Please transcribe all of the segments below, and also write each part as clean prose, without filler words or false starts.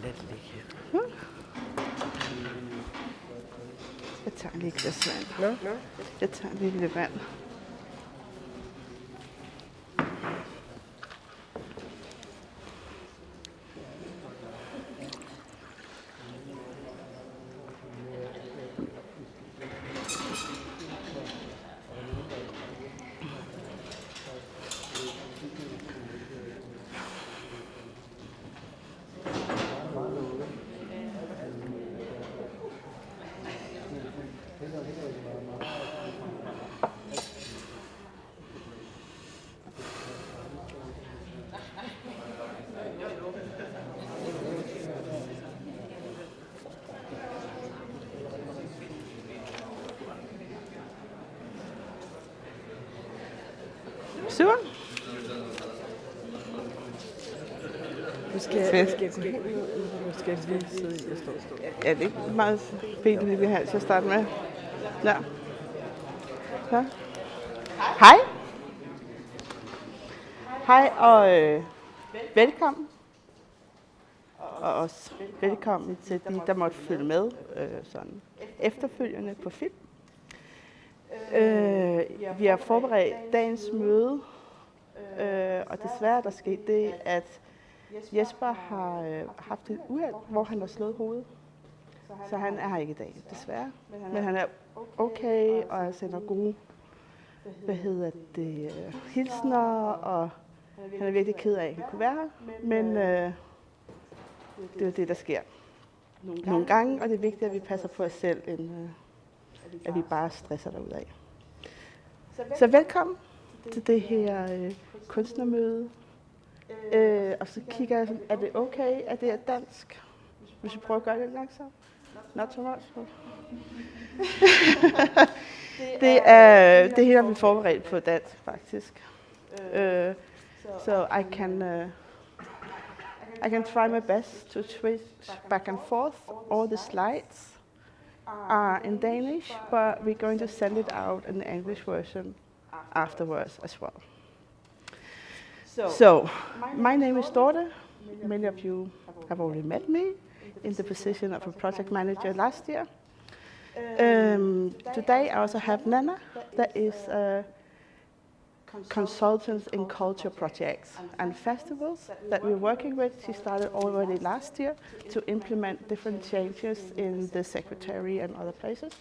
Lad det ligge her. Jeg tager lige et glas vand. Nå? Jeg tager lige lidt vand. Super. Skal jeg gå hen, eller skal jeg lige sidde og stå? Ja, det er meget fint, vi har til at starte med. Ja. Ja. Hej. Hej og velkommen. Og også velkommen til de, der måtte følge med sådan efterfølgende på film. Vi har forberedt dagens møde, og desværre der skete det, at Jesper har haft et uheld, hvor han har slået hovedet. Så han er her ikke i dag, desværre. Men han er okay, og jeg sender gode hilsner, og han er virkelig ked af, at han kunne være her. Men det er jo det, der sker nogle gange, og det er vigtigt, at vi passer på os selv, end at vi bare stresser derudad. Så velkommen til det her kunstnermøde. Og så kigger jeg, er det okay, at det er dansk? Hvis vi prøver at gøre det lidt langsomt. Not so much. Det her, vi er forberedt på dansk, faktisk. So I can try my best to switch back and forth. All the slides are in Danish, but we're going to send it out in the English version afterwards as well. So, my name is Dorte. Many of you have already met me in the position of a project manager last year. Today I also have Nana, that is a consultant in culture projects and festivals that we're working with. She started already last year to implement different changes in the secretary and other places.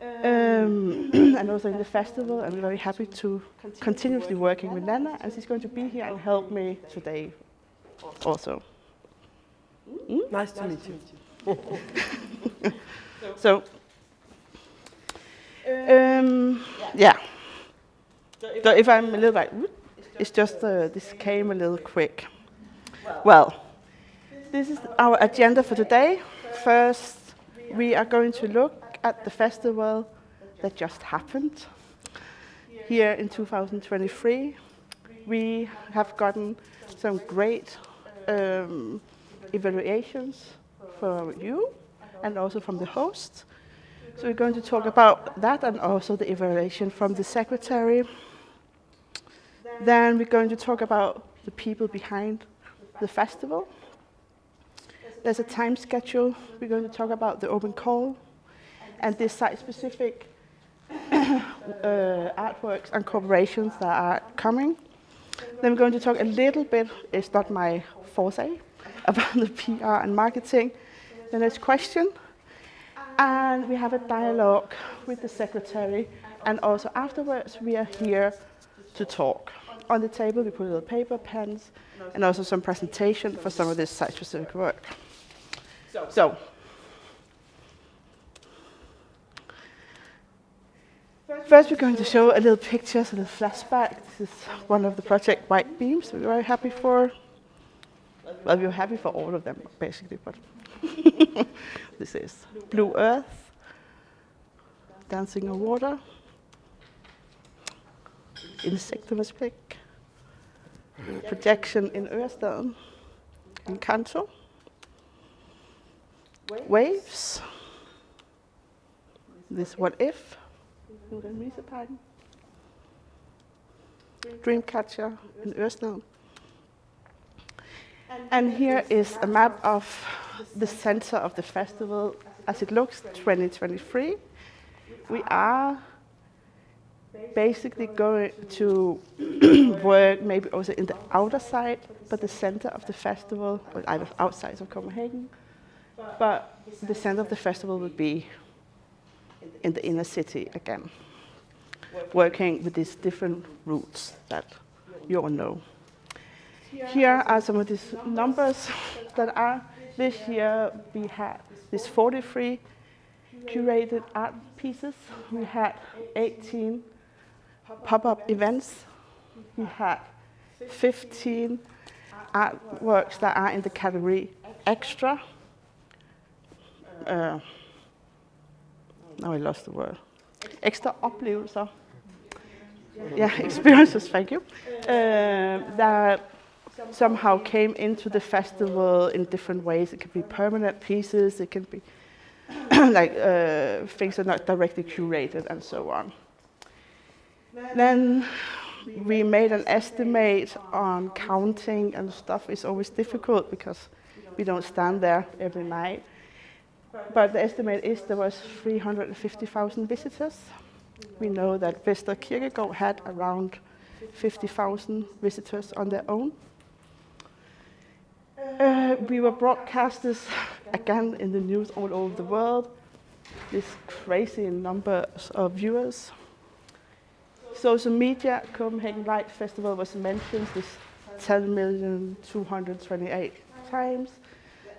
And also in the festival, and we're very happy to continuously working with Nana, and she's going to be here and help me today also. Nice to meet you. So, yeah. So if I'm a little bit, it's just this came a little quick. Well, this is our agenda for today. First, we are going to look at the festival that just happened here in 2023. We have gotten some great evaluations from you and also from the host. So we're going to talk about that and also the evaluation from the secretary. Then we're going to talk about the people behind the festival. There's a time schedule. We're going to talk about the open call and the site-specific artworks and corporations that are coming. Then we're going to talk a little bit, it's not my forte, about the PR and marketing. Then there's question, and we have a dialogue with the secretary, and also afterwards we are here to talk. On the table we put a little paper, pens, and also some presentation for some of this site-specific work. So, first we're going to show a little pictures, a little flashback. This is one of the project White Beams we're very happy for. Well, we're happy for all of them, basically, but this is Blue Earth, Dancing on Water, Insecternes Blik, Projection in Ørestaden, Encanto, Waves, this What If, Dreamcatcher in Ørestaden, And here is a map of the center of the festival as it looks 2023. We are basically going to work maybe also in the outer side, but the center of the festival, or either outside of Copenhagen, but the center of the festival would be in the inner city again, working with these different routes that you all know. Here are some of these numbers that are. This year we had these 43 curated art pieces. We had 18 pop-up events. We had 15 artworks that are in the category extra. Now I lost the word. Extra oplevelser. Yeah, experiences, thank you. That somehow came into the festival in different ways. It could be permanent pieces, it can be like things that are not directly curated and so on. Then we made an estimate on counting and stuff. It's always difficult because we don't stand there every night. But the estimate is there was 350,000 visitors. We know that Vester Kirkegård had around 50,000 visitors on their own. We were broadcasters again in the news all over the world. This crazy numbers of viewers. Social media, Copenhagen Light Festival was mentioned this 10,228 times.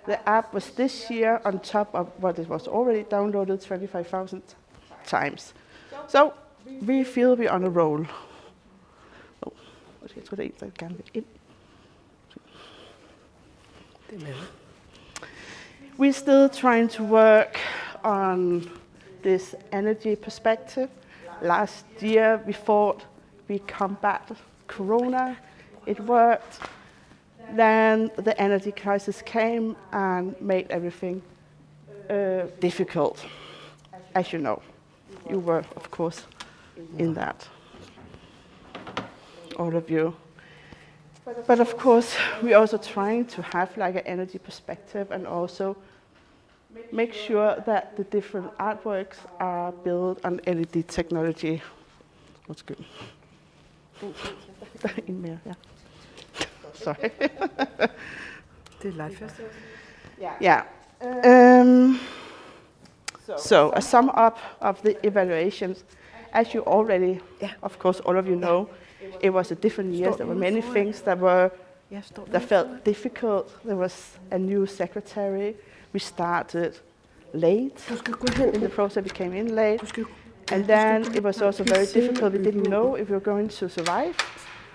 The app was this year on top of what it was already downloaded 25,000 times. So we feel we're on a roll. Oh, jeg tror det er en, der gerne vil ind. We're still trying to work on this energy perspective. Last year we thought we'd combat Corona. It worked. Then the energy crisis came and made everything difficult, as you know. You were, of course, in that, all of you. But of course, we're also trying to have like an energy perspective and also make sure that the different artworks are built on LED technology. What's good? In there, yeah. Sorry. Det er live festival. Yeah. So a sum up of the evaluations, as you already, of course, all of you know, it was a different year. There were many things that felt difficult. There was a new secretary. We started late in the process. We came in late. And then it was also very difficult. We didn't know if we were going to survive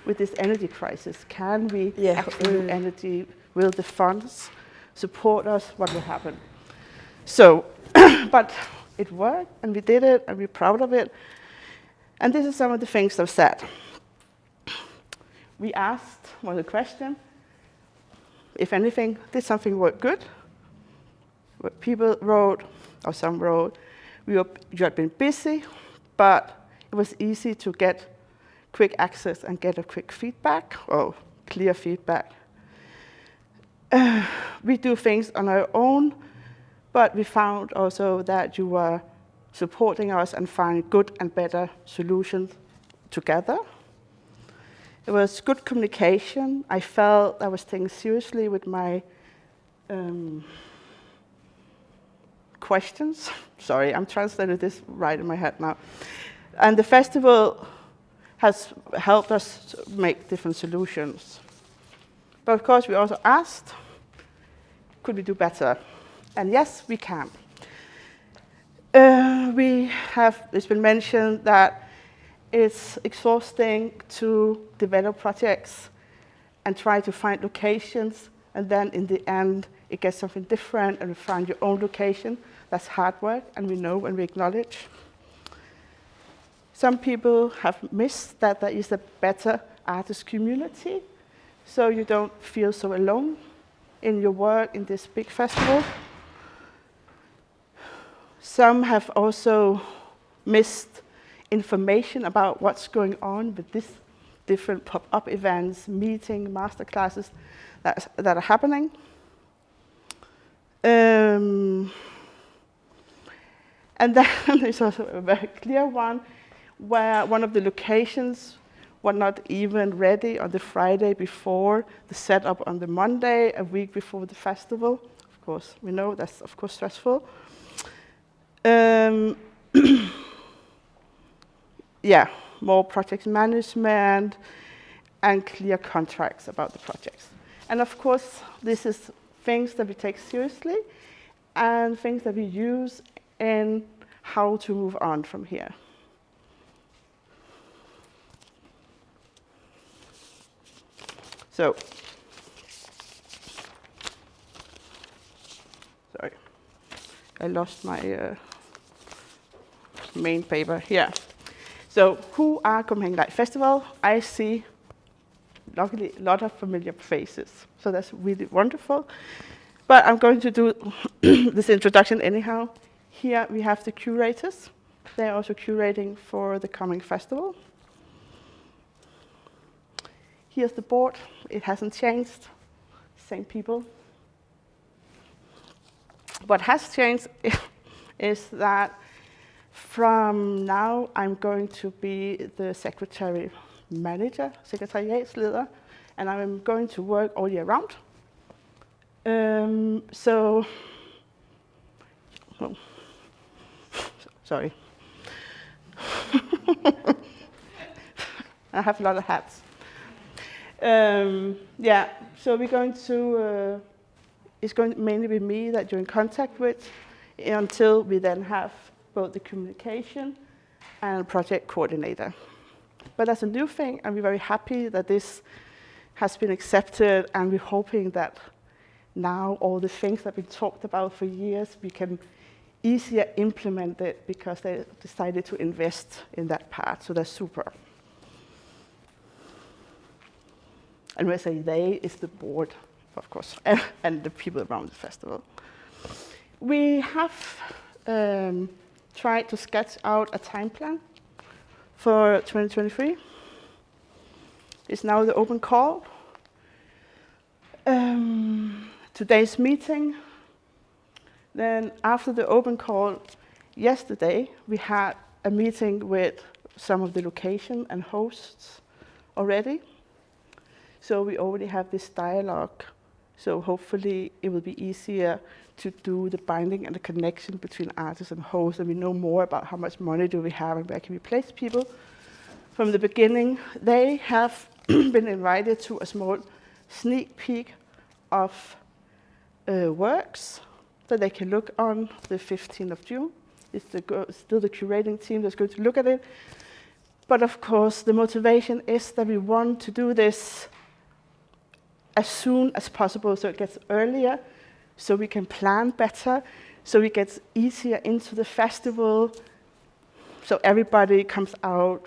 with this energy crisis. Can we actually energy? Will the funds support us? What will happen? So, but it worked, and we did it, and we're proud of it. And this is some of the things that were said. We asked one question, if anything, did something work good? People wrote, or some wrote, you had been busy, but it was easy to get quick access and get a quick feedback, or clear feedback. We do things on our own, but we found also that you were supporting us and finding good and better solutions together. It was good communication. I felt I was taken seriously with my questions. Sorry, I'm translating this right in my head now. And the festival has helped us to make different solutions. But of course, we also asked, could we do better? And yes, we can. It's been mentioned that it's exhausting to develop projects and try to find locations, and then in the end, it gets something different, and you find your own location. That's hard work, and we know and we acknowledge. Some people have missed that there is a better artist community, so you don't feel so alone in your work in this big festival. Some have also missed information about what's going on with this different pop-up events, meeting, master classes that are happening. And then there's also a very clear one where one of the locations were not even ready on the Friday before the setup on the Monday, a week before the festival. Of course, we know that's of course stressful. Yeah, more project management and clear contracts about the projects. And of course, this is things that we take seriously and things that we use in how to move on from here. So, sorry, I lost my main paper here. So, who are Copenhagen Light Festival? I see, luckily, a lot of familiar faces. So that's really wonderful. But I'm going to do this introduction anyhow. Here we have the curators. They're also curating for the coming festival. Here's the board. It hasn't changed. Same people. What has changed is that from now I'm going to be the secretariatsleder, and I'm going to work all year round. Sorry. I have a lot of hats. Yeah, so we're going to, it's going to mainly be me that you're in contact with until we then have both the communication and project coordinator. But that's a new thing, and we're very happy that this has been accepted, and we're hoping that now all the things that we talked about for years, we can easier implement it because they decided to invest in that part, so that's super. And when I say they, it's the board, of course, and the people around the festival. We have tried to sketch out a time plan for 2023. It's now the open call. Today's meeting. Then after the open call yesterday, we had a meeting with some of the location and hosts already. So we already have this dialogue. So hopefully it will be easier to do the binding and the connection between artists and hosts, and we know more about how much money do we have and where can we place people. From the beginning, they have been invited to a small sneak peek of works that they can look on the 15th of June. It's still the curating team that's going to look at it. But of course, the motivation is that we want to do this as soon as possible, so it gets earlier, so we can plan better, so it gets easier into the festival, so everybody comes out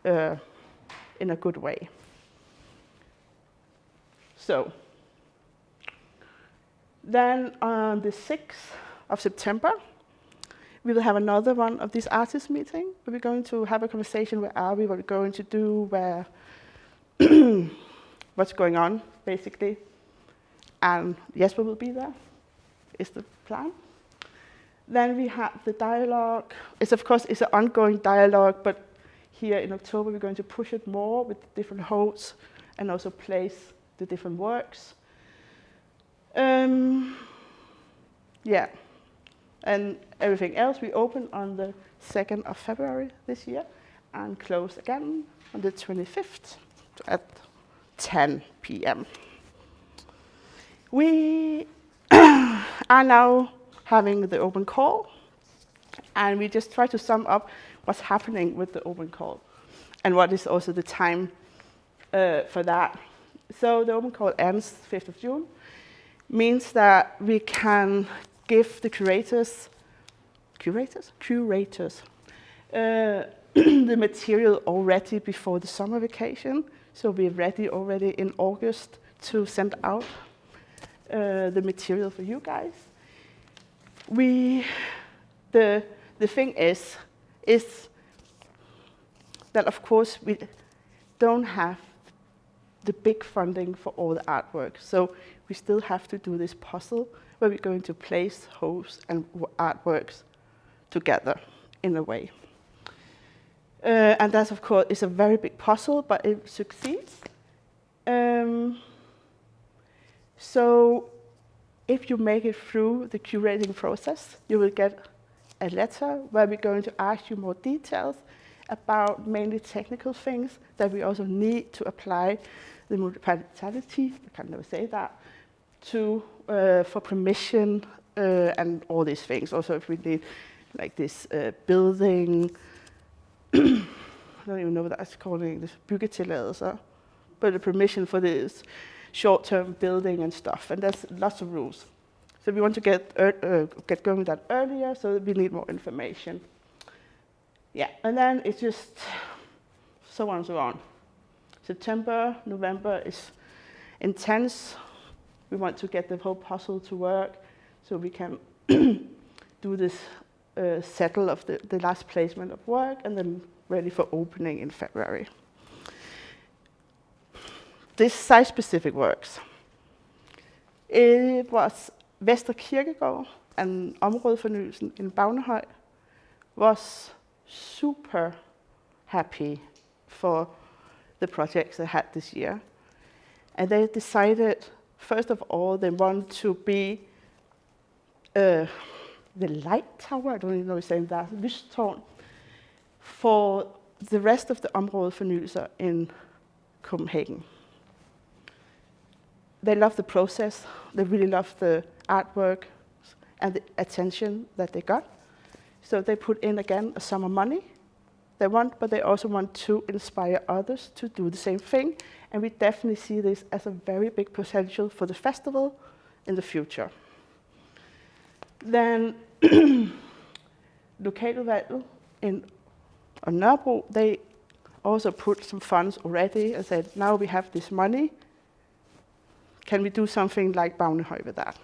in a good way. So, then on the 6th of September, we will have another one of these artist meetings. We're going to have a conversation, where are we, what we're going to do, where what's going on, basically. And Jesper will be there, is the plan. Then we have the dialogue. It's of course, it's an ongoing dialogue, but here in October, we're going to push it more with different hosts and also place the different works. Yeah, and everything else we open on the 2nd of February this year and close again on the 25th at 10 p.m. We are now having the open call, and we just try to sum up what's happening with the open call and what is also the time for that. So the open call ends 5th of June, means that we can give the curators the material already before the summer vacation. So we're ready already in August to send out the material for you guys. The thing is that of course don't have the big funding for all the artwork. So we still have to do this puzzle where we're going to place hosts and artworks together in a way. And that, of course, is a very big puzzle, but it succeeds. So if you make it through the curating process, you will get a letter where we're going to ask you more details about mainly technical things that we also need to apply the municipality, I can never say that, to for permission and all these things. Also, if we need like this building, I don't even know what that's called in English, byggetilladelse, but the permission for this short-term building and stuff, and there's lots of rules. So we want to get going with that earlier, so we need more information. Yeah, and then it's just so on and so on. September, November is intense. We want to get the whole puzzle to work so we can do this settle of the last placement of work and then ready for opening in February. This site-specific works. It was Vestre Kirkegård and områdefornyelsen in Bagnehøj was super happy for the projects they had this year. And they decided, first of all, they want to be the light tower, I don't even know if saying that, lystårn, for the rest of the områdefornyelser in Copenhagen. They love the process, they really love the artwork and the attention that they got. So they put in again a sum of money they want, but they also want to inspire others to do the same thing. And we definitely see this as a very big potential for the festival in the future. Then Lokaludvalget on Nørrebro, they also put some funds already and said, now we have this money, can we do something like Bagnehøj with that?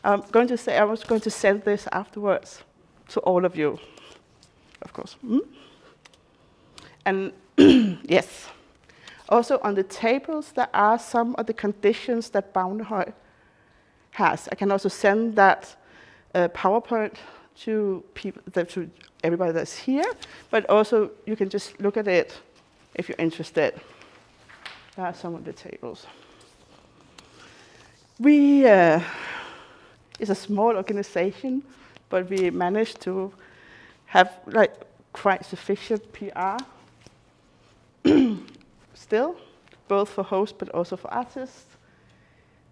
I was going to send this afterwards to all of you, of course. And yes, also on the tables, there are some of the conditions that Bagnehøj has. I can also send that PowerPoint to people, to everybody that's here, but also you can just look at it if you're interested. There are some of the tables. It's a small organization, but we managed to have like quite sufficient PR still, both for hosts but also for artists.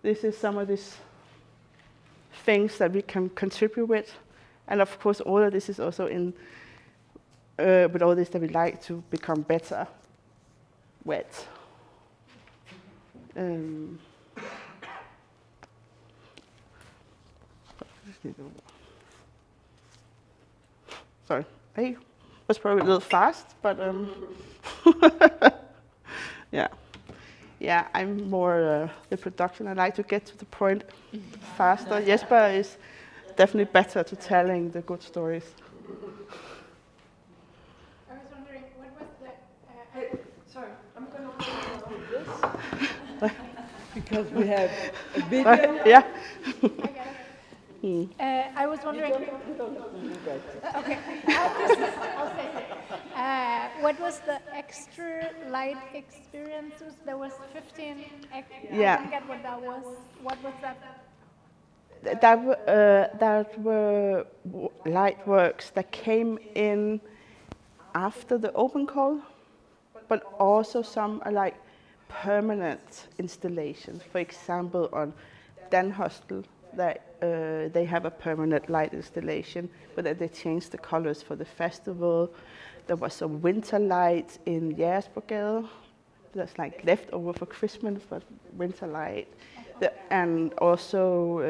This is some of these things that we can contribute with. And of course, all of this is also in, with all this that we like to become better with. Sorry, I was probably a little fast, but yeah, I'm more the production. I like to get to the point faster. Jesper is definitely better to telling the good stories. I was wondering, what was the... sorry, I'm going to do this. Because we have a video. Yeah. I was wondering... okay, I'll say it. What was the extra light experiences? There was 15... Yeah. I didn't get what that was. What was that? That were light works that came in after the open call, but also some are like permanent installations. For example, on Dan Hostel, they have a permanent light installation, but then they changed the colors for the festival. There was some winter lights in Jægersborggade. That's like leftover for Christmas, but winter light. And also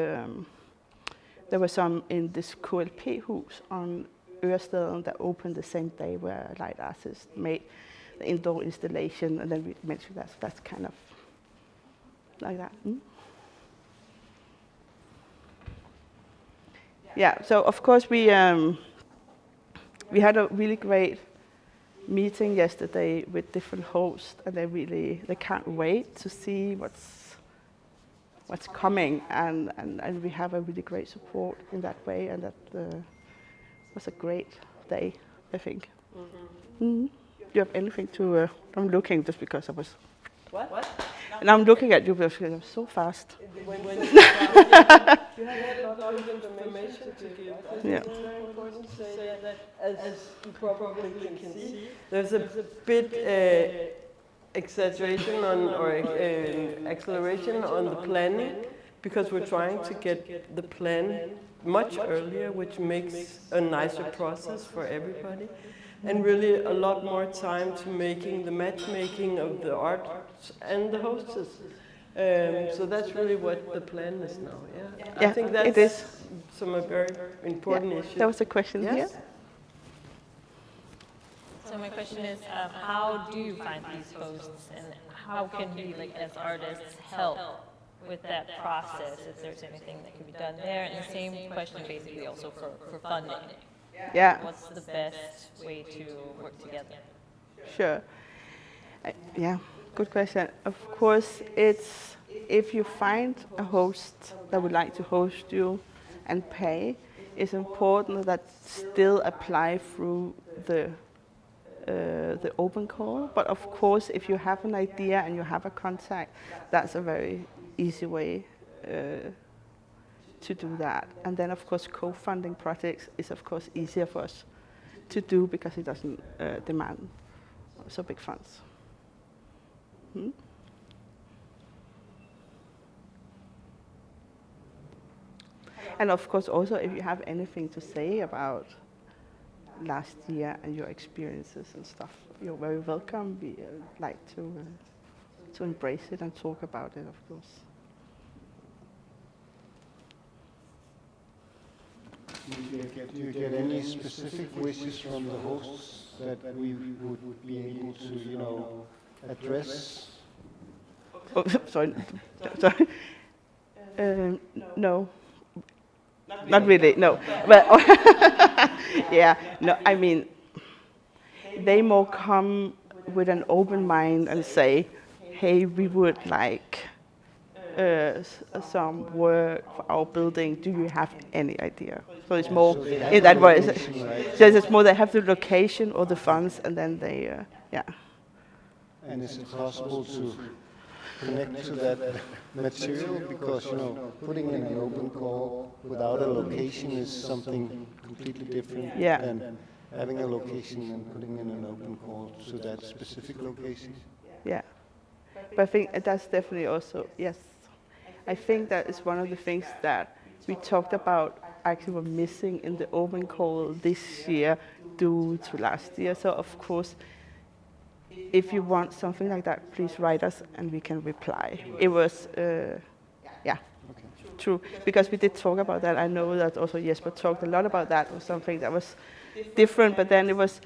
there were some in this KLP-hus on Ørestaden that opened the same day, where a light artist made the indoor installation, and then we mentioned that. So that's kind of like that. Yeah. So of course we had a really great meeting yesterday with different hosts, and they can't wait to see what's coming, and we have a really great support in that way, and that was a great day, I think. Mm-hmm. Do you have anything to? I'm looking just because I was. What? And I'm looking at you because I'm so fast. When you have a lot of information to give, I think it's very important to say that, as you probably can see, there's a bit exaggeration or acceleration on the planning, because we're trying to get the plan much earlier, which makes a nicer process for everybody. And really a lot more time to making the matchmaking of the art and the hostess. So that's really what the plan is now. Yeah, I think that's it is. some very important issues. There was a question here. So my question is, how do you find these hosts, and how can we, like, as artists, help with that process, if there's anything that can be done there? And the same question basically also for funding. Yeah. What's the best way to work together? Sure. Yeah, good question. Of course, it's if you find a host that would like to host you and pay, it's important that still apply through the open call. But of course, if you have an idea and you have a contact, that's a very easy way to do that. And then, of course, co-funding projects is, of course, easier for us to do because it doesn't demand so big funds. And of course, also, if you have anything to say about last year and your experiences and stuff, you're very welcome. We like to embrace it and talk about it, of course. Do you get any specific wishes from the hosts that we would be able to, address? Oh, sorry. Sorry. No. Not really, no. But yeah, no. I mean, they more come with an open mind and say, "Hey, we would like some work for our building. Do you have any idea?" So it's more in that way. So it's more they have the location or the funds, and then they, yeah. And is it possible to connect to that material? Because, putting in an open call without a location is something completely different than having a location and putting in an open call to that specific location. Yeah, but I think that's definitely also, yes. I think that is one of the things that we talked about actually were missing in the open call this year due to last year. So of course, if you want something like that, please write us and we can reply. It was, true, because we did talk about that. I know that also Jesper talked a lot about that. It was something that was different, but then it was,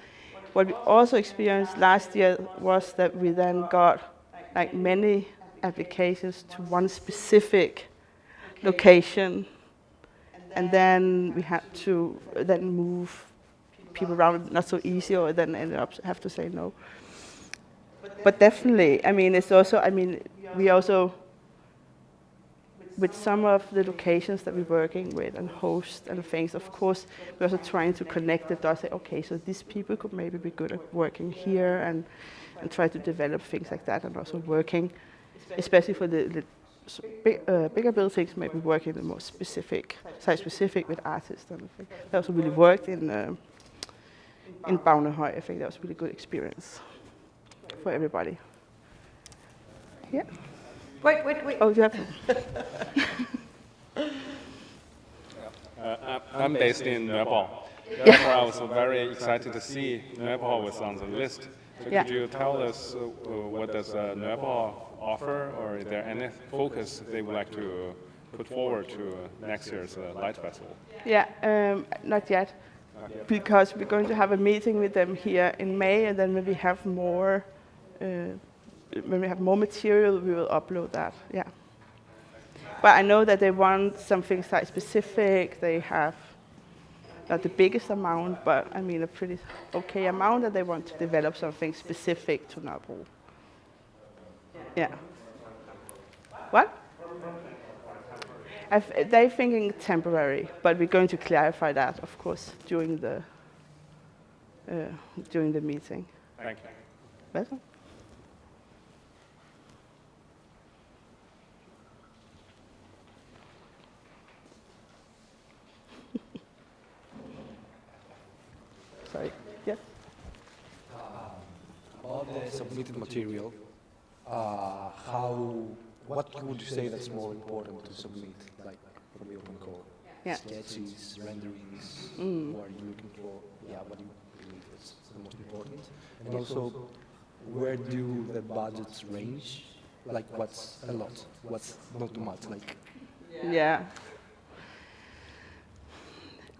what we also experienced last year was that we then got like many applications to one specific location, and then we had to then move people around, not so easy, or then ended up have to say no. But definitely, I mean, it's also, I mean, we also, with some of the locations that we're working with and host and things, of course, we're also trying to connect the dots, say, okay, so these people could maybe be good at working here, and try to develop things like that, and also working, especially for the bigger buildings, maybe working the more specific, site-specific with artists and things. That also really worked in Bagnehøj. I think that was a really good experience for everybody. Yeah. Wait. Oh, you have I'm based in Nørreborg. Therefore, I was very excited to see Nørreborg was on the list. So could you tell us what does Nørreborg offer, or is there any focus they would like to put forward to next year's Light Festival? Yeah, not yet, because we're going to have a meeting with them here in May, and then when we have more material, we will upload that. Yeah. But I know that they want something site specific. They have not the biggest amount, but I mean a pretty okay amount, and they want to develop something specific to Nørrebro. Yeah. What? They're thinking temporary, but we're going to clarify that, of course, during the meeting. Thank you. Welcome. Sorry. Yes. About the submitted material, what would you say that's more important to submit, like from the open call? Yeah. Sketches, renderings, what are you looking for? Yeah, what do you believe is the most important? And also, where do the budgets range? Like what's a lot, what's not too much, like? Yeah.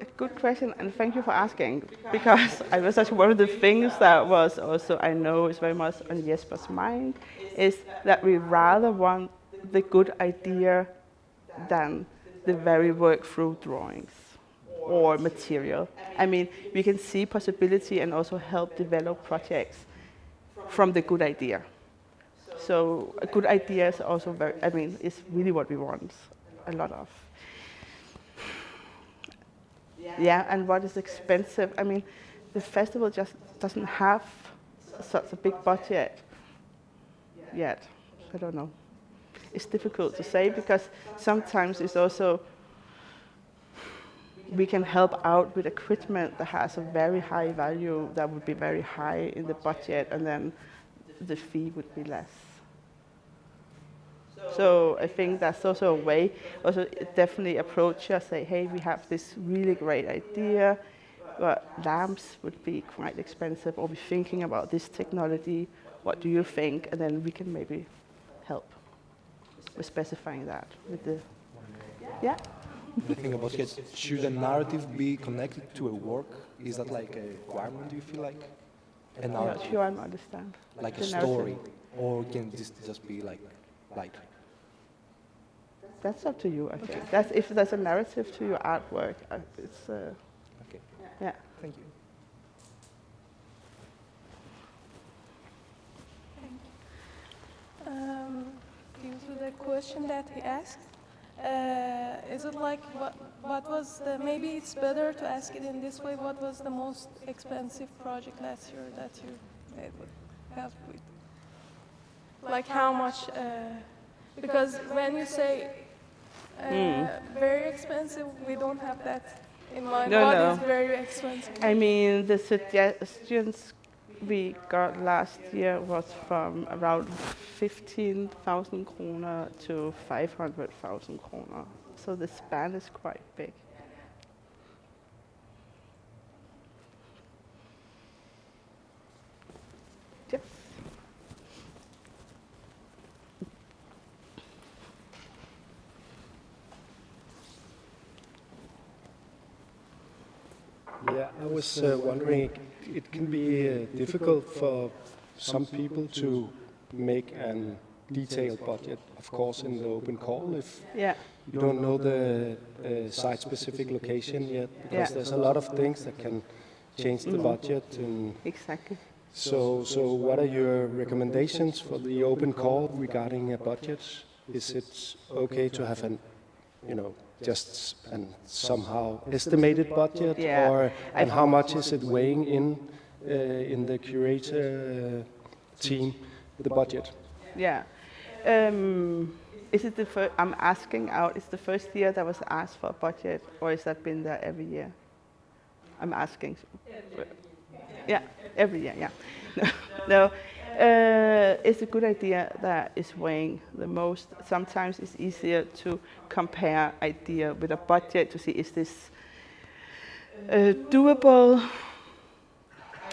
A good question, and thank you for asking, because I was actually one of the things that was also, I know is very much on Jesper's mind, is that we rather want the good idea than the very work-through drawings or material. I mean, we can see possibility and also help develop projects from the good idea. So a good idea is also very, I mean, it's really what we want a lot of. Yeah, and what is expensive? I mean, the festival just doesn't have such a big budget yet. I don't know. It's difficult to say because sometimes it's also, we can help out with equipment that has a very high value that would be very high in the budget, and then the fee would be less. So I think that's also a way, also definitely approach us, say, hey, we have this really great idea, but lamps would be quite expensive, or we're thinking about this technology, what do you think? And then we can maybe help with specifying that with the, yeah? The thing about sketch, should a narrative be connected to a work? Is that like a requirement, do you feel like? A I'm not narrative, sure I understand. like a The narrative. story, or can this just be like light? That's up to you, I think. That's, if there's a narrative to your artwork, it's, Okay, yeah. thank you. Due to the question that he asked, is it like what was the, maybe it's better to ask it in this way, what was the most expensive project last year that you made with help with? Like how much, because when you say very expensive, we don't have that in mind. No, What no. is very expensive? I mean, the suggestions we got last year was from around 15,000 kroner to 500,000 kroner. So the span is quite big. Yes. Yeah, I was wondering, it can be difficult for some people to make a detailed budget, of course, in the open call if Yeah. you don't know the site-specific location yet, because Yeah. there's a lot of things that can change the budget. And Exactly. so what are your recommendations for the open call regarding a budget? Is it okay to have an, just an somehow estimated budget, Yeah. or and how much is it weighing in the curator team, the budget? Yeah. Is it the first? I'm asking out. Is the first year that was asked for a budget, or has that been there every year? I'm asking. Yeah, every year. Yeah. No. It's a good idea that is weighing the most. Sometimes it's easier to compare idea with a budget to see is this doable.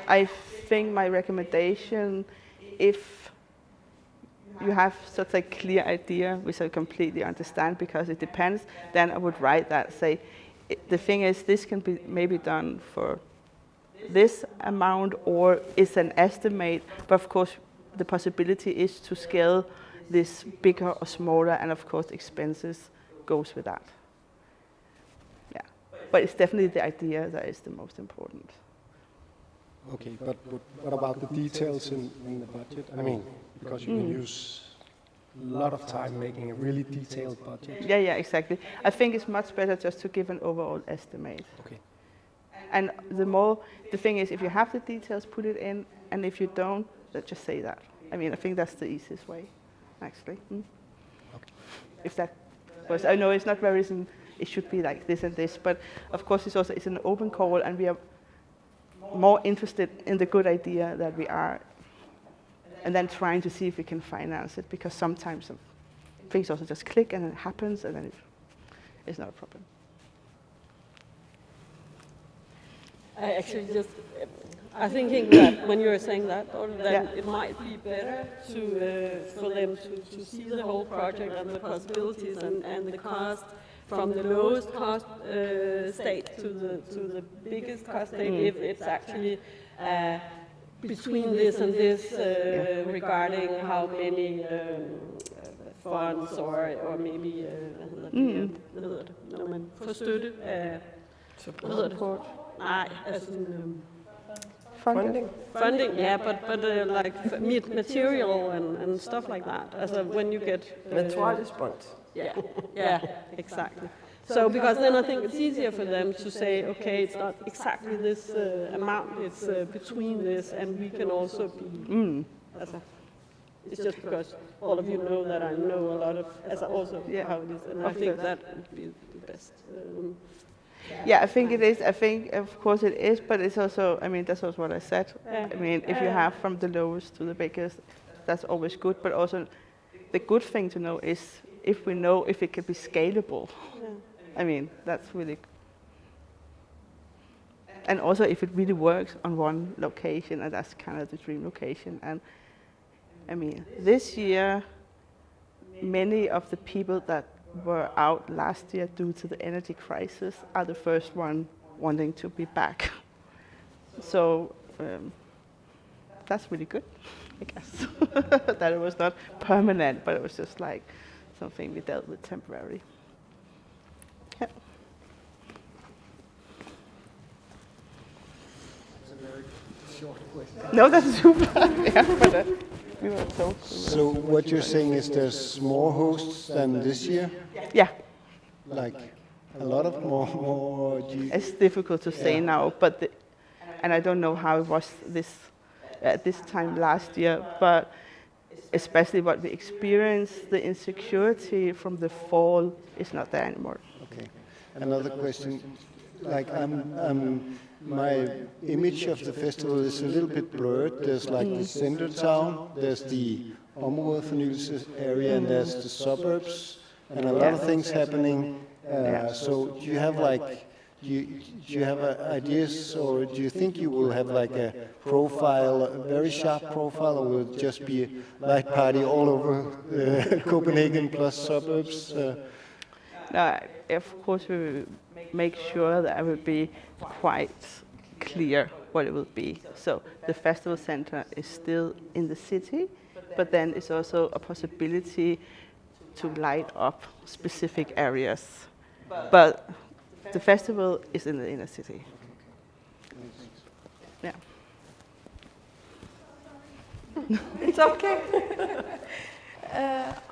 I think my recommendation, if you have such a clear idea, which I completely understand because it depends, then I would write that, say, the thing is this can be maybe done for this amount, or it's an estimate, but of course the possibility is to scale this bigger or smaller, and of course expenses goes with that. Yeah, but it's definitely the idea that is the most important. Okay, but what about the details in the budget? I mean, because you can use a lot of time making a really detailed budget. Yeah, exactly. I think it's much better just to give an overall estimate. Okay. And the thing is, if you have the details, put it in, and if you don't, then just say that. I mean, I think that's the easiest way, actually. Okay. If that was, I know it's not very reason it should be like this and this, but of course it's an open call, and we are more interested in the good idea that we are, and then trying to see if we can finance it, because sometimes some things also just click and it happens, and then it's not a problem. I actually just, I'm thinking that when you're saying that, or then it might be better for them to see the whole project and the possibilities and the cost from the lowest cost state to the biggest cost state, if it's actually between this and this regarding how many funds or maybe når man får støtte af support. Nej, altså funding, yeah, but like material and stuff like that. Also, when you get response. Yeah, exactly. So because then I think it's easier for them to say, okay, it's not exactly this amount, it's between this, and we can also be. It's just because all of you know that I know a lot of, also how it is, and I think that would be the best. Yeah, I think it is. I think, of course, it is, but it's also, I mean, that's also what I said. I mean, if you have from the lowest to the biggest, that's always good, but also the good thing to know is if we know if it can be scalable. I mean, that's really, and also if it really works on one location, and that's kind of the dream location. And I mean, this year, many of the people that were out last year due to the energy crisis are the first one wanting to be back. So that's really good, I guess. That it was not permanent, but it was just like something we dealt with temporarily. Yeah. It's a very short question. No, that's super. Yeah, but we were told. So what you're saying is there's more hosts than this year? Yeah. Like a lot of more It's difficult to say now, but and I don't know how it was at this time last year, but especially what we experienced, the insecurity from the fall is not there anymore. Okay. Another question, like my image of the festival is a little bit blurred. There's like the center town, there's the områdefornyelse area, and there's the suburbs, and a lot of things happening. So do you have like, do you have ideas, or do you think you will have like a profile, a very sharp profile, or will it just be a light party all over Copenhagen plus suburbs? No, of course we will make sure that it will be quite clear what it will be. So the festival center is still in the city, but then it's also a possibility to light up specific areas. But the festival is in the inner city. Yeah. It's okay.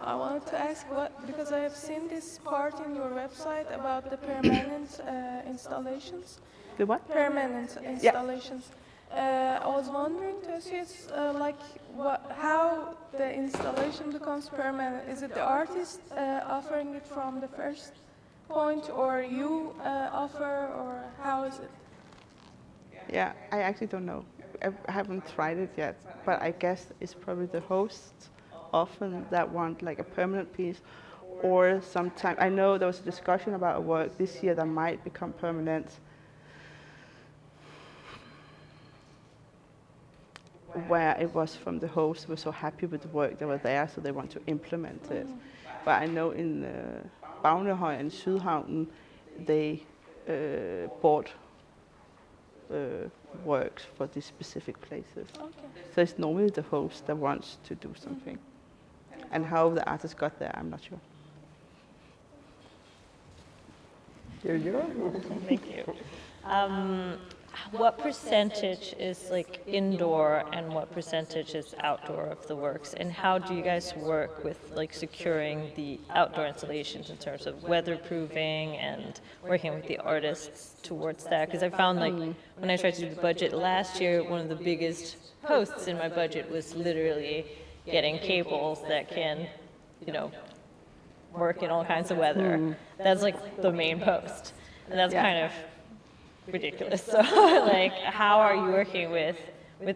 I wanted to ask because I have seen this part in your website about the permanent installations. The what? Permanent installations. I was wondering to ask you, how the installation becomes permanent. Is it the artist offering it from the first point, or you offer, or how is it? Yeah, I actually don't know. I haven't tried it yet, but I guess it's probably the hosts often that want like a permanent piece, or sometimes, I know there was a discussion about a work this year that might become permanent, where it was from the hosts who were so happy with the work that were there, so they want to implement it. But I know in Bagnehøj and Sydhavnen, they bought works for these specific places. Okay. So it's normally the host that wants to do something. And how the artist got there, I'm not sure. Here you are. Thank you. What percentage is like indoor and what percentage is outdoor of the works? And how do you guys work with like securing the outdoor installations in terms of weatherproofing and working with the artists towards that? Because I found like when I tried to do the budget last year, one of the biggest posts in my budget was literally getting cables that can, you know, work in all kinds of weather. That's like the main post. And that's kind of ridiculous. So like how are you working with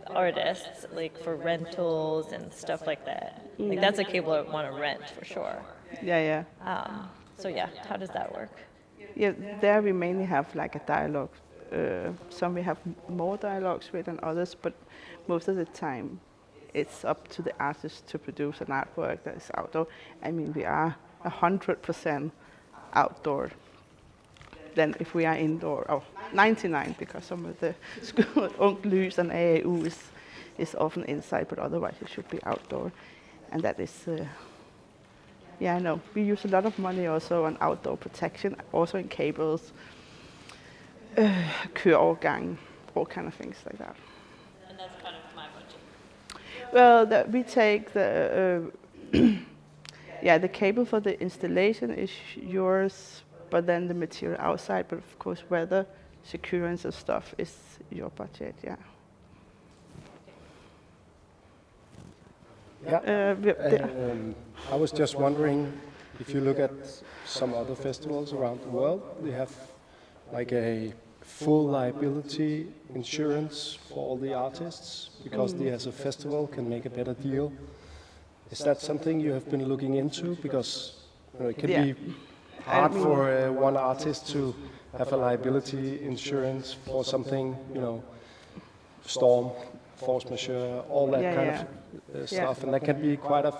artists like for rentals and stuff like that? Like that's a cable I want to rent for sure. Yeah. So yeah, how does that work? Yeah, there we mainly have like a dialogue. Some we have more dialogues with than others, but most of the time it's up to the artist to produce an artwork that is outdoor. I mean, we are 100% outdoor. Then if we are indoor, 99, because some of the school, Lys and AAU is often inside, but otherwise it should be outdoor. And that is, yeah, I know. We use a lot of money also on outdoor protection, also in cables, køreovergang, all kind of things like that. And that's kind of my budget. Well, we take the, yeah, the cable for the installation is yours, but then the material outside, but of course weather, security and stuff is your budget, yeah. I was just wondering, if you look at some other festivals around the world, they have like a full liability insurance for all the artists, because they as a festival can make a better deal. Is that something you have been looking into? Because it can be hard for one artist to have a liability insurance for something, storm, force majeure, all that kind of stuff, and that can be quite a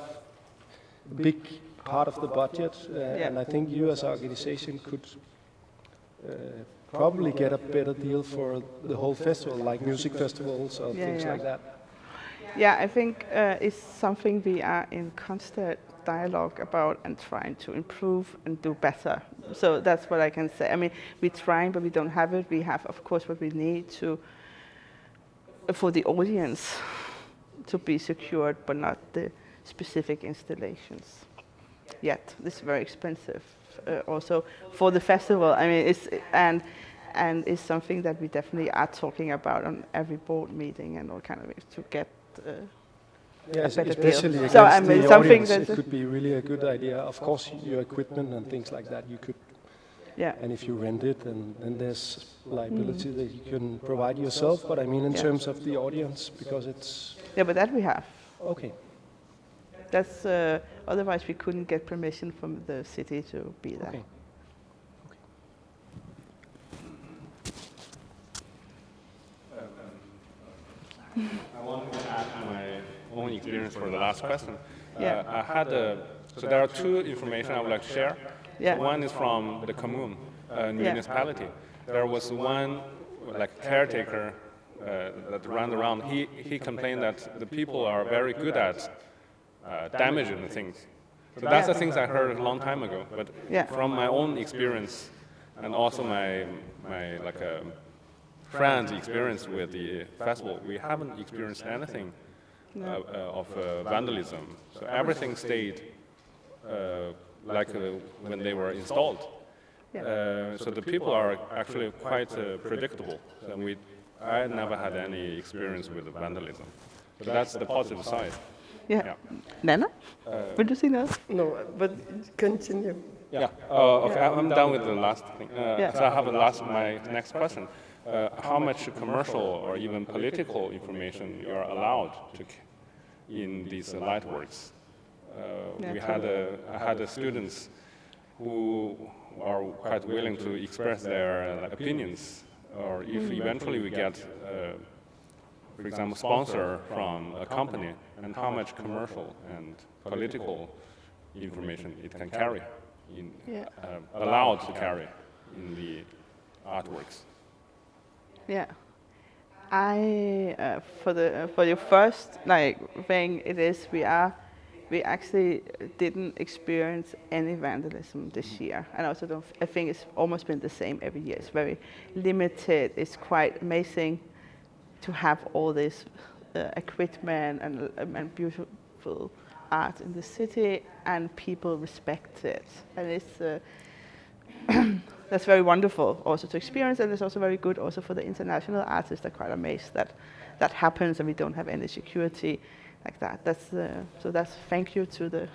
big part of the budget. And I think you as an organization could probably get a better deal for the whole festival, like music festivals or things like that. Yeah, I think it's something we are in constant dialogue about and trying to improve and do better. So that's what I can say. I mean, we're trying, but we don't have it. We have, of course, what we need to for the audience to be secured, but not the specific installations yet. This is very expensive. Also for the festival. I mean, and it's something that we definitely are talking about on every board meeting and all kind of things to get. Especially against so, I mean, the audience, it could be really a good idea. Of course, your equipment and things like that, you could. Yeah. And if you rent it, then there's liability that you can provide yourself. But I mean, in terms of the audience, because it's. Yeah, but that we have. Okay. That's otherwise we couldn't get permission from the city to be there. Okay. I want to add my own experience for the last question. I had so there are two information I would like to share. Yeah. So one is from the commune, municipality. There was one like caretaker that ran around. He complained that the people are very good at damaging the things. So that's the things I heard a long time ago. But from my own experience and also my friends' experience with the festival, we haven't experienced anything of vandalism. So everything stayed like when they were installed. So the people are actually quite predictable. So I never had any experience with vandalism. So that's the positive side. Yeah. Nana? Would you say that? No, but continue. Yeah. Okay, I'm done with the last thing. So I have my next question. How much commercial or even political information you are allowed to in these light works? I had students who are quite willing to express their opinions, or if eventually we get, for example, sponsor from a company, and how much commercial and political information it can carry, allowed to carry in the artworks. Yeah, I for your first thing, it is we are we actually didn't experience any vandalism this year. And I also don't, I think it's almost been the same every year. It's very limited. It's quite amazing to have all this equipment and beautiful art in the city, and people respect it. And it's that's very wonderful also to experience, and it's also very good also for the international artists. They're quite amazed that that happens and we don't have any security like that. So that's thank you to the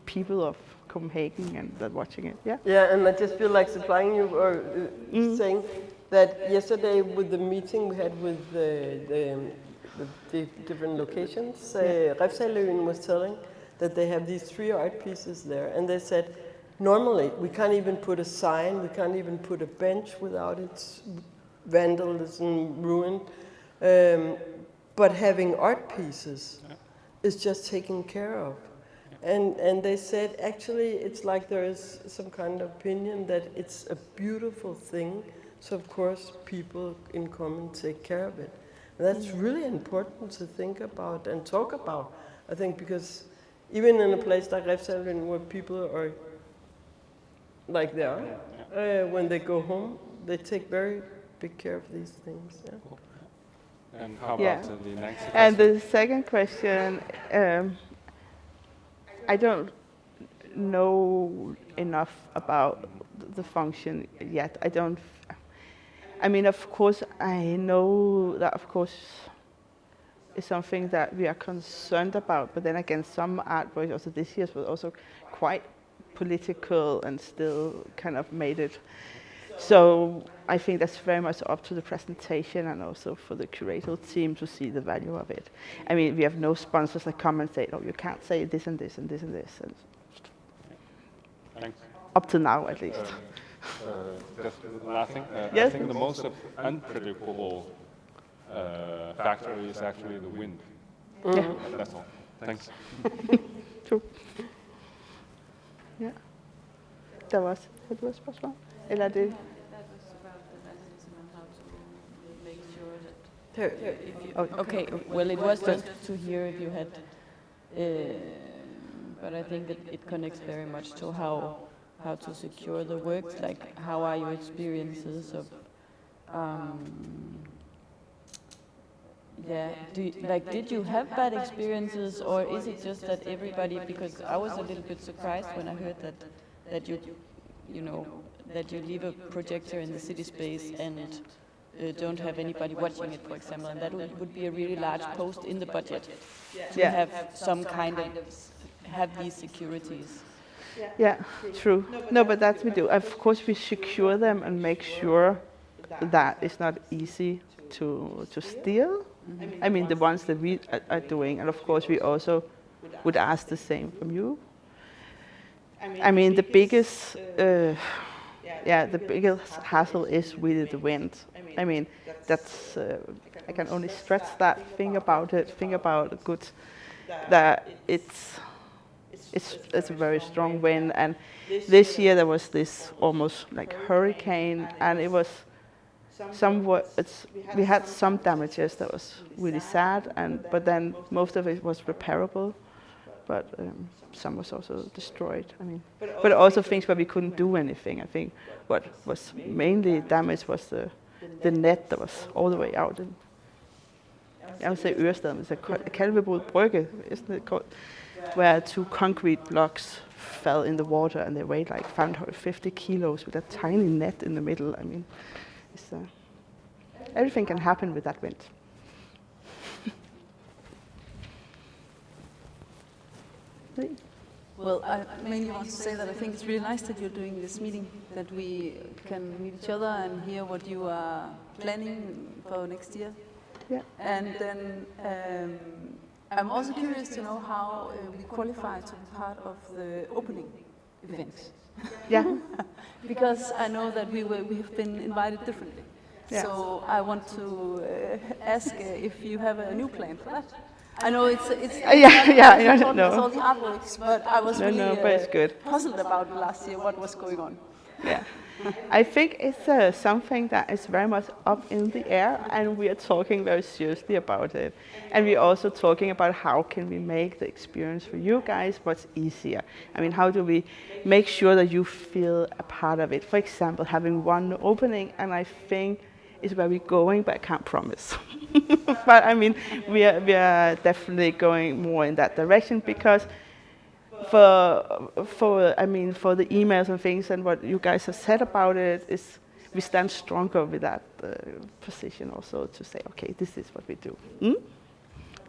people of Copenhagen and that watching it. Yeah. Yeah, and I just feel like supplying you or saying that yesterday with the meeting we had with the different locations, Refshaleøen was telling that they have these 3 art pieces there, and they said normally we can't even put a sign, we can't even put a bench without its vandalism ruined. But having art pieces is just taken care of. And they said, actually, it's like there is some kind of opinion that it's a beautiful thing, so of course people in common take care of it. And that's really important to think about and talk about, I think, because even in a place like Refshaleøen where people are like they are, when they go home, they take very big care of these things. Yeah. Cool. And how about the next question? And the second question, I don't know enough about the function yet. I mean, of course, I know that, of course, is something that we are concerned about, but then again, some artworks also this year was also quite political and still kind of made it. So I think that's very much up to the presentation and also for the curatorial team to see the value of it. I mean, we have no sponsors that come and say, oh, you can't say this and this and this and this. And thanks. Up to now, at least. Just last thing. Yes? I think the most unpredictable factor is actually the wind. Yeah. That's all. Thanks. True. Ja. Der var også et spørgsmål. Eller er det? That was about the vandalism and how to make sure that. Okay, well, it was just to hear if you had, but I think it connects very much to how to secure the works. Like, how are your experiences of, did you have bad experiences, or is it just that everybody? Because I was a little bit surprised when I heard that you leave a projector in the city space and don't have anybody watching it, for example, and that would be a really large post in the budget to have some kind of have these securities. Yeah, true. No, but that we do. Of course, we secure them and make sure that it's not easy to steal. I mean, the ones that we are doing, and of course, we also would ask the same from you. I mean, the biggest, the biggest hassle is really the wind. I mean, that's I can only stress that. Think about it. Think about that it's a very strong wind, and this year there was this almost like hurricane, and it was somewhat. We had some damages that was really sad, but then most of it was repairable, but some was also destroyed. I mean, but also things where we couldn't do anything. I think what was mainly damaged was the net that was all the way out. I would say Ørestaden. It's a Kalvebod Brygge, isn't it called? Where 2 concrete blocks fell in the water and they weighed like 550 kilos with a tiny net in the middle. I mean, everything can happen with that wind. Well, I mainly want to say that I think it's really nice that you're doing this meeting, that we can meet each other and hear what you are planning for next year. Yeah. And then I'm also curious to know how we qualify to be part of the opening event. Yeah. Because I know that we have been invited differently. Yeah. So I want to ask if you have a new plan for that. I know it's all the artworks, but I was but it's good. puzzled about last year what was going on. Yeah. I think it's something that is very much up in the air, and we are talking very seriously about it. And we're also talking about how can we make the experience for you guys much easier. I mean, how do we make sure that you feel a part of it? For example, having one opening, and I think is where we're going, but I can't promise. But I mean, we are definitely going more in that direction, because for the emails and things and what you guys have said about it, is we stand stronger with that position also, to say, okay, this is what we do.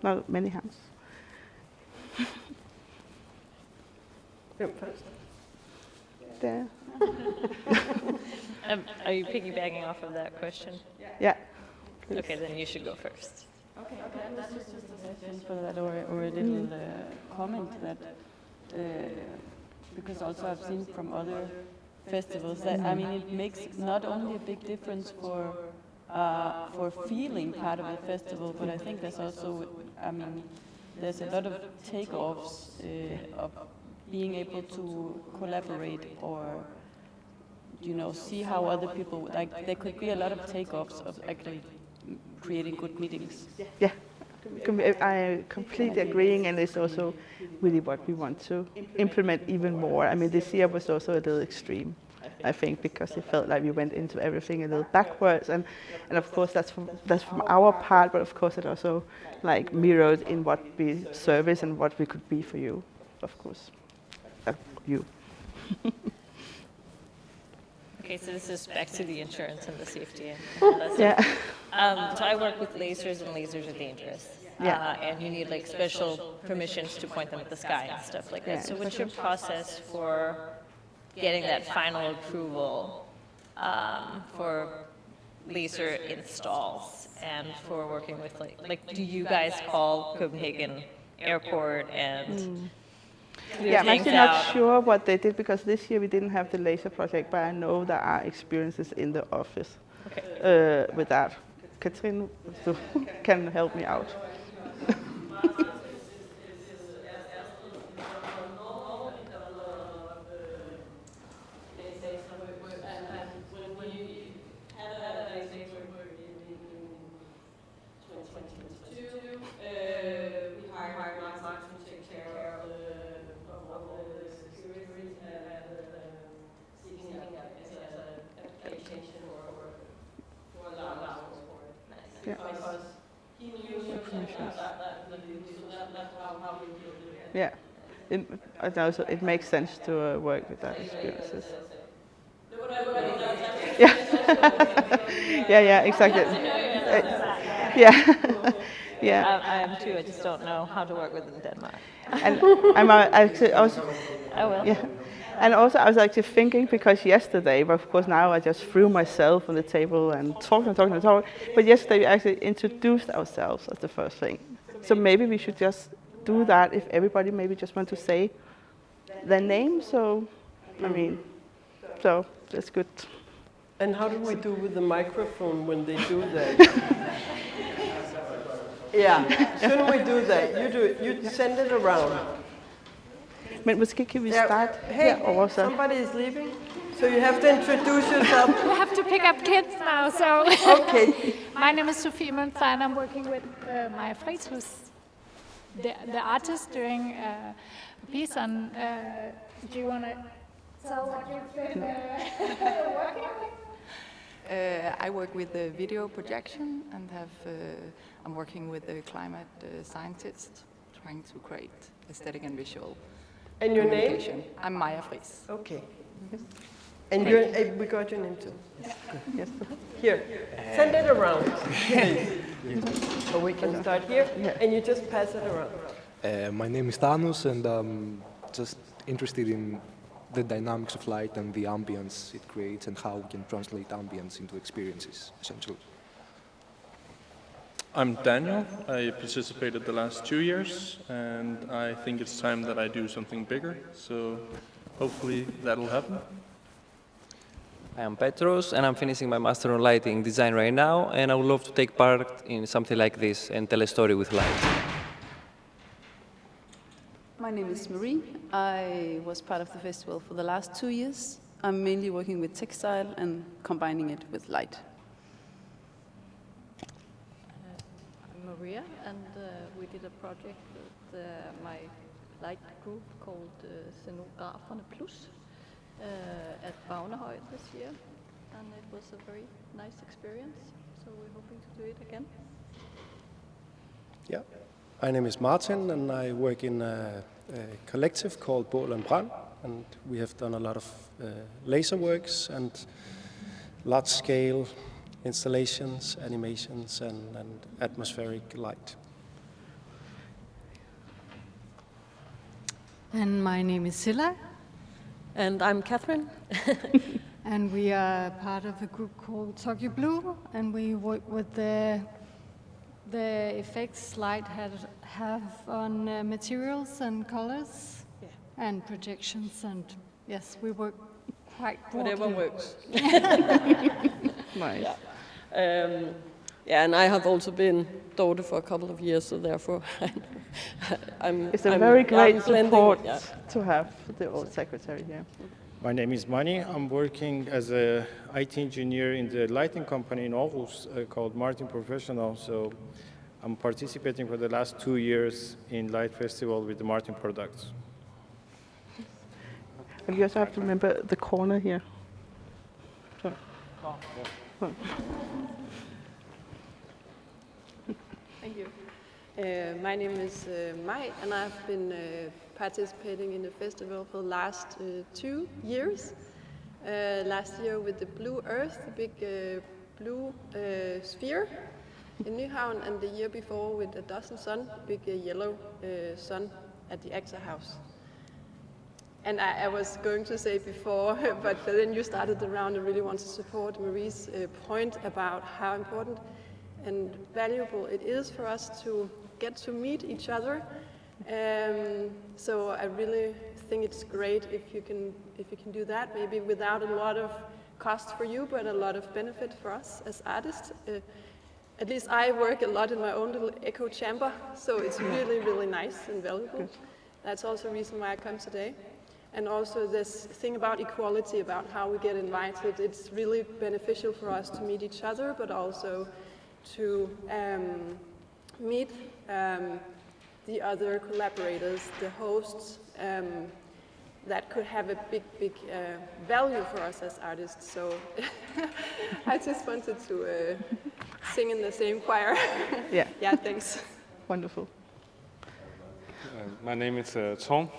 Not many hands. There. Are you piggybacking off of that question? Yeah. Okay, then you should go first. Okay, that was just a suggestion for that, or a little comment that, because also I've seen from other festivals that, I mean, it makes not only a big difference for feeling part of the festival, but I think there's also, I mean, there's a lot of takeoffs of being able to collaborate, or see how other people, like, there could be a lot of takeoffs of actually creating good meetings. Yeah, I completely agreeing, and it's also really what we want to implement even more. I mean, this year was also a little extreme, I think, because it felt like we went into everything a little backwards, and of course that's from our part, but of course it also like mirrored in what we service and what we could be for you, of course, you. Okay, so this is back to the insurance and the safety. And yeah. So I work with lasers, and lasers are dangerous. Yeah. And you need like special permissions to point them at the sky and stuff like that. Yeah. So what's your process for getting that final approval for laser installs, and for working with like do you guys call Copenhagen Airport and Yeah, I'm actually not sure what they did, because this year we didn't have the laser project, but I know there are experiences in the office with that. Katrin can help me out. Yeah, it makes sense to work with that experiences. Yeah, yeah, exactly. Yeah, yeah. I am too. I just don't know how to work with in Denmark. And I'm actually also. I will. Yeah. And also, I was actually thinking, because yesterday, but of course now I just threw myself on the table and talked. But yesterday we actually introduced ourselves as the first thing. So maybe we should just do that if everybody maybe just want to say their name. So, I mean, so that's good. And how do we do with the microphone when they do that? Yeah, shouldn't we do that? You do it. You send it around. Men måske kan vi starte herovre så. Somebody is leaving, so you have to introduce yourself. We have to pick up kids now, so. Okay. My name is Sofie Mønster, and I'm working with Maja Friis, who's the artist during a piece on. Do you want to tell what you've been working with? I work with the video projection, and I'm working with the climate scientists, trying to create aesthetic and visual. And your name? I'm Maja Friis. Okay. And we got your name too. Yes. Here, send it around. So we can start here, and you just pass it around. My name is Thanos, and I'm just interested in the dynamics of light and the ambience it creates, and how we can translate ambience into experiences, essentially. I'm Daniel. I participated the last 2 years, and I think it's time that I do something bigger, so hopefully that'll happen. I am Petros, and I'm finishing my Master on Lighting Design right now, and I would love to take part in something like this and tell a story with light. My name is Marie. I was part of the festival for the last 2 years. I'm mainly working with textile and combining it with light. I'm Maria, and we did a project with my light group called Scenograferne Plus at Bagnehøj this year, and it was a very nice experience, so we're hoping to do it again. Yeah, my name is Martin, and I work in a collective called Bål and Brand, and we have done a lot of laser works and large-scale installations, animations, and atmospheric light. And my name is Silla. And I'm Catherine. And we are part of a group called Tokyo Blue, and we work with the effects light have on materials and colors and projections, and yes, we work quite broadly. Whatever works. Nice. Yeah, and I have also been daughter for a couple of years, so therefore It's a very great blending, support yeah. to have the old secretary here. My name is Mani. I'm working as an IT engineer in the lighting company in Aarhus called Martin Professional. So I'm participating for the last 2 years in Light Festival with the Martin products. And you also have to remember the corner here. Sorry. Thank you. My name is Mai, and I've been participating in the festival for the last 2 years. Last year with the Blue Earth, the big blue sphere in Nyhavn, and the year before with the Dozen Sun, the big yellow sun at the AXA House. And I was going to say before, but then you started the round. I really want to support Marie's point about how important and valuable it is for us to get to meet each other. So I really think it's great if you can do that, maybe without a lot of cost for you, but a lot of benefit for us as artists. At least I work a lot in my own little echo chamber, so it's really, really nice and valuable. That's also a reason why I come today. And also this thing about equality, about how we get invited, it's really beneficial for us to meet each other, but also to meet the other collaborators, the hosts, that could have a big value for us as artists. So I just wanted to sing in the same choir. Yeah, thanks. Wonderful. My name is Tong.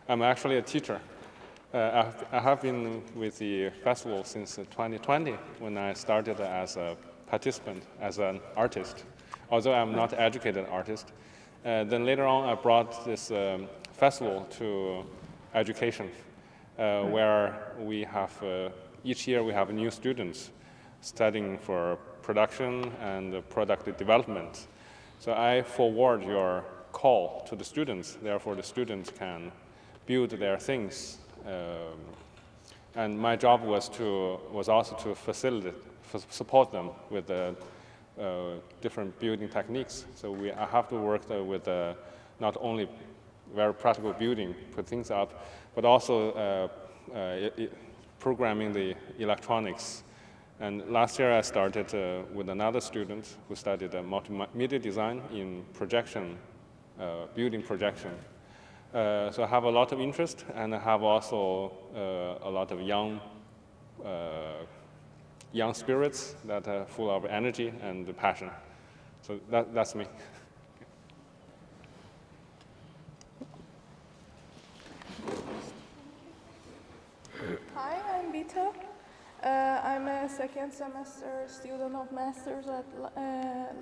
I'm actually a teacher. I have been with the festival since 2020 when I started as a participant, as an artist, although I'm not an educated artist. Then later on I brought this festival to education, where we have, each year we have new students studying for production and product development. So I forward your call to the students, therefore the students can build their things. And my job was also to support them with different building techniques. So I have to work with not only very practical building, put things up, but also programming the electronics. And last year I started with another student who studied multimedia design in projection, building projection. So I have a lot of interest, and I have also a lot of young spirits that are full of energy and passion. So that's me. Hi, I'm Vita. I'm a second semester student of Masters at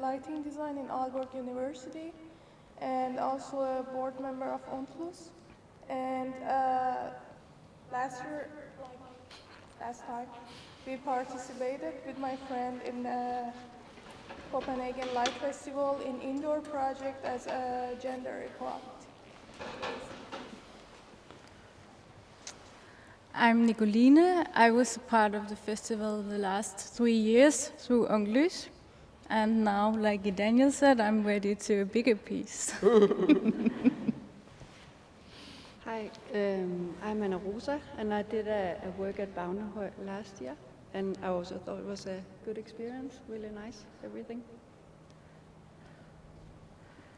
Lighting Design in Aalborg University, and also a board member of Onplus. And last time, we participated with my friend in the Copenhagen Light Festival in indoor project as a gender equality. I'm Nicoline. I was a part of the festival the last 3 years through Onglys. And now, like Daniel said, I'm ready to a bigger piece. Hi, Hi, I'm Anna Rosa, and I did a work at Baunehøj last year, and I also thought it was a good experience, really nice, everything.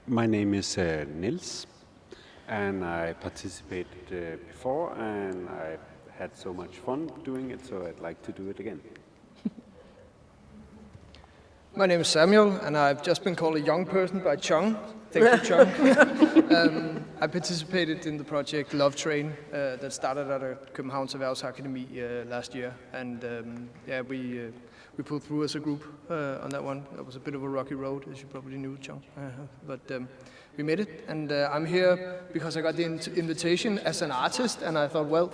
My name is Nils, and I participated before, and I had so much fun doing it, so I'd like to do it again. My name is Samuel, and I've just been called a young person by Chung. Thank you, Chung. I participated in the project Love Train that started at Copenhagen Erhvervsakademi last year, and yeah, we pulled through as a group on that one. That was a bit of a rocky road, as you probably knew, Chung, but we made it, and I'm here because I got the invitation as an artist, and I thought, well,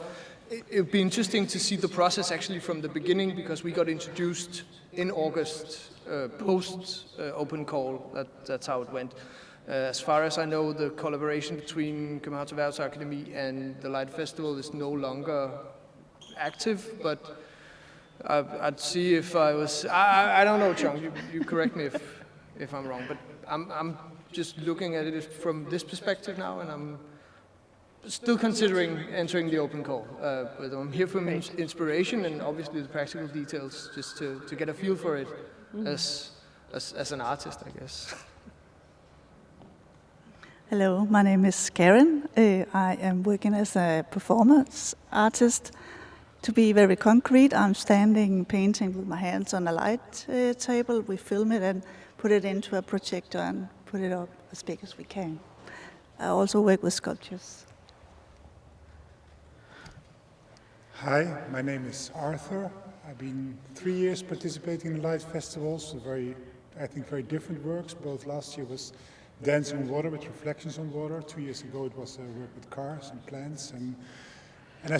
it would be interesting to see the process actually from the beginning, because we got introduced in August post open call. That's how it went. As far as I know, the collaboration between Copenhagen Erhvervsakademi and the Light Festival is no longer active, but I'd see if I was, I don't know, Chung, you correct me if I'm wrong, but I'm just looking at it from this perspective now, and I'm still considering entering the open call, but I'm here for inspiration and obviously the practical details, just to get a feel for it as an artist, I guess. Hello, my name is Karen. I am working as a performance artist. To be very concrete, I'm standing painting with my hands on a light table. We film it and put it into a projector and put it up as big as we can. I also work with sculptures. Hi, my name is Arthur. I've been 3 years participating in light festivals, I think very different works. Both last year was Dancing on Water with reflections on water. 2 years ago it was work with cars and plants, and I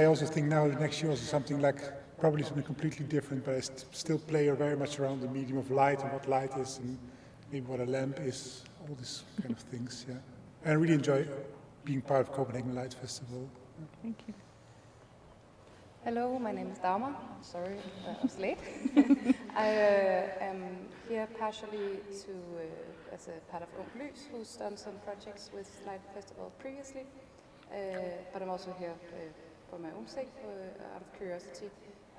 also think now the next year also something like, probably something completely different, but I still play very much around the medium of light and what light is and maybe what a lamp is, all these kind of things, yeah. And I really enjoy being part of Copenhagen Light Festival. Thank you. Hello, my name is Dagmar. Sorry, I was late. I am here partially as a part of Ung Lys, who's done some projects with Light Festival previously, but I'm also here for my own sake, out of curiosity.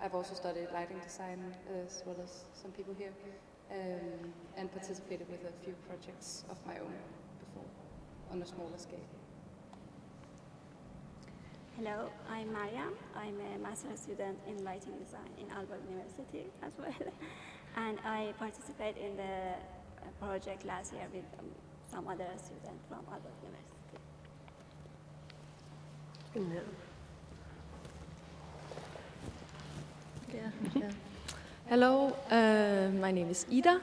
I've also studied lighting design as well as some people here, and participated with a few projects of my own before, on a smaller scale. Hello, I'm Mariam. I'm a master's student in lighting design in Aalborg University as well. And I participated in the project last year with some other students from Aalborg University. Yeah. Hello, my name is Ida.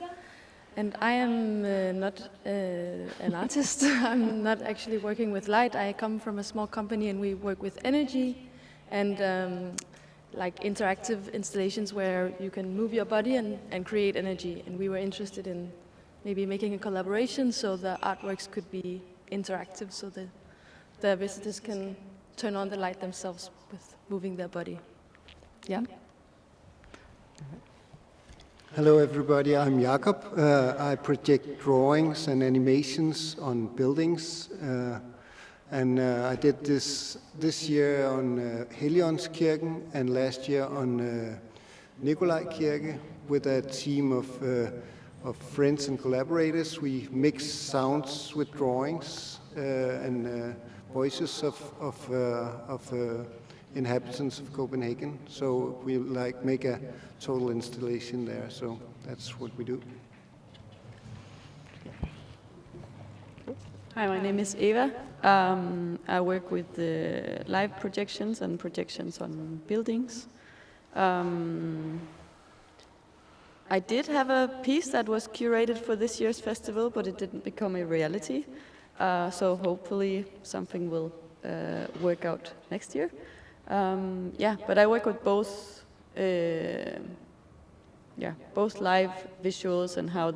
And I am not an artist. I'm not actually working with light. I come from a small company and we work with energy and like interactive installations where you can move your body and create energy. And we were interested in maybe making a collaboration so the artworks could be interactive so that the visitors can turn on the light themselves with moving their body. Yeah. Hello everybody, I'm Jakob. I project drawings and animations on buildings, and I did this year on Helligåndskirken and last year on Nikolaj Kirke with a team of friends and collaborators. We mixed sounds with drawings and voices of inhabitants of Copenhagen. So we make a total installation there. So that's what we do. Hi, my name is Eva. I work with live projections and projections on buildings. I did have a piece that was curated for this year's festival, but it didn't become a reality. So hopefully something will work out next year. Yeah, but I work with both live visuals and how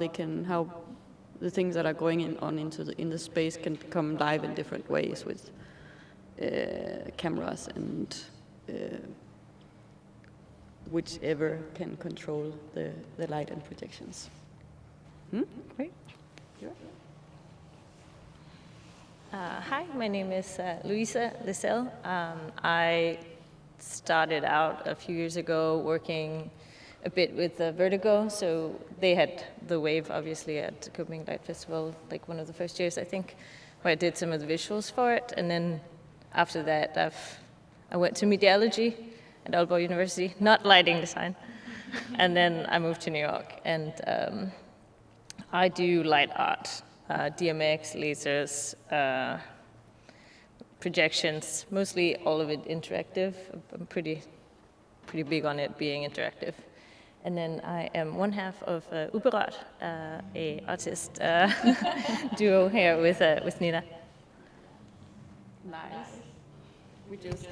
the things that are going on in the space can come live in different ways with cameras and whichever can control the light and projections. Great. Sure. Hi, my name is Louisa Lissell. I started out a few years ago working a bit with Vertigo, so they had the wave obviously at Copenhagen Light Festival, like one of the first years I think, where I did some of the visuals for it, and then after that I went to mediology at Aalborg University, not lighting design, and then I moved to New York, and I do light art, DMX, lasers, projections, mostly all of it interactive. I'm pretty big on it being interactive. And then I am one half of Uberørt, a artist duo here with Nina. Nice. We just,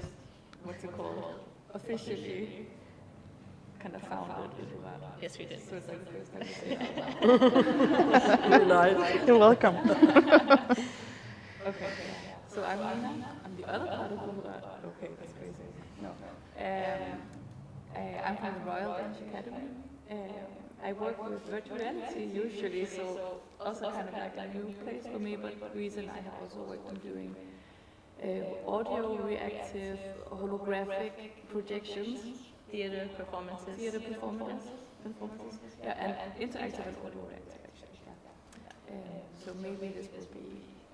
what's it called, officially kind of founded Uberørt. Yes, we did. So it's like the first time we say it. Really nice. You're welcome. Okay. So I'm Nina. I'm the other part of Uberørt. Okay, that's crazy. No. I'm from the Royal Danish Academy. I work with virtual reality usually, so also kind of like a new place for me, but the reason I have also worked on doing audio reactive holographic projections. Theater performances. Yeah, and interactive and audio reactive actually. Yeah. So maybe this will be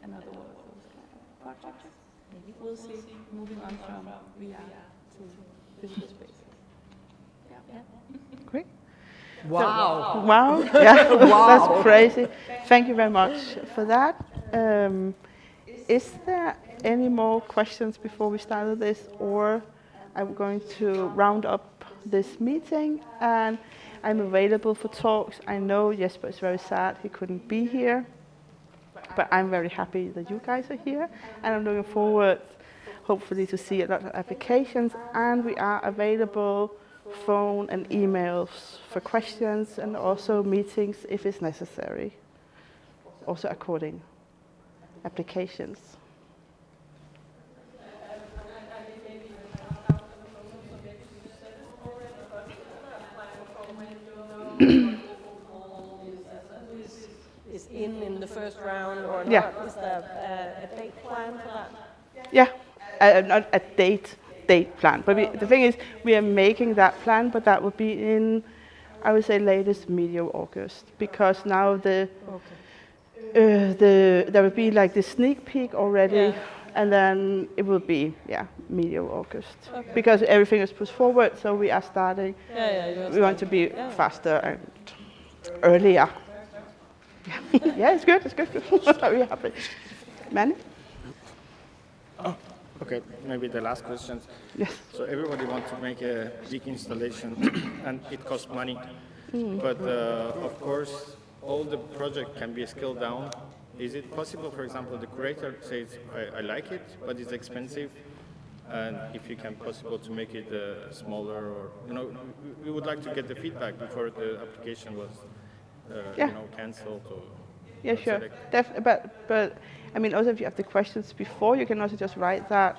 another one of those kind of projects. Maybe we'll see. Moving on from VR to physical space. Yeah. Great. Wow. Wow. Yeah. Wow. That's crazy. Thank you very much for that. Is there any more questions before we started this, or I'm going to round up this meeting, and I'm available for talks. I know Jesper is very sad he couldn't be here, but I'm very happy that you guys are here, and I'm looking forward hopefully to see a lot of applications, and we are available phone and emails for questions, and also meetings if it's necessary, also according applications. Is in the first round or not? Yeah. Is there a date plan for that? Yeah, not a date plan, but the thing is, we are making that plan, but that will be in, I would say, latest medio August, because now there will be like the sneak peek already, and then it will be medio August, because everything is pushed forward, so we are starting. We want to be faster and earlier. Yeah, it's good. It's good. We're happy. Manny? Oh, okay. Maybe the last question. Yes. So everybody wants to make a big installation, and it costs money. But of course, all the project can be scaled down. Is it possible, for example, the curator says, I like it, but it's expensive, and if you can possible to make it smaller, or we would like to get the feedback before the application was cancelled. Yeah, sure. But I mean, also if you have the questions before, you can also just write that.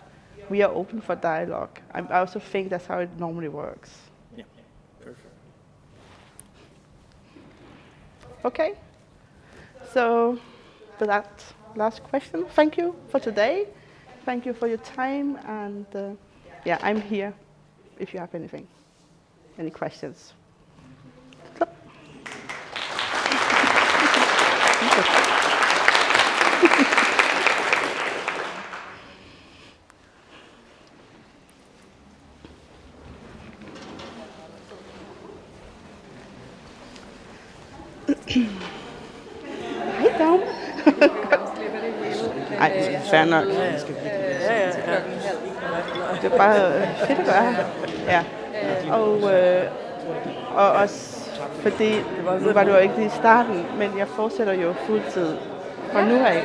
We are open for dialogue. I also think that's how it normally works. Yeah, perfect. Okay. So, for that last question, thank you for today. Thank you for your time, and I'm here if you have any questions. Hej Dom. Ej, fair nok. Det er bare fedt at gøre. Ja. Og også fordi, nu var det jo ikke lige i starten, men jeg fortsætter jo fuldtid fra nu af.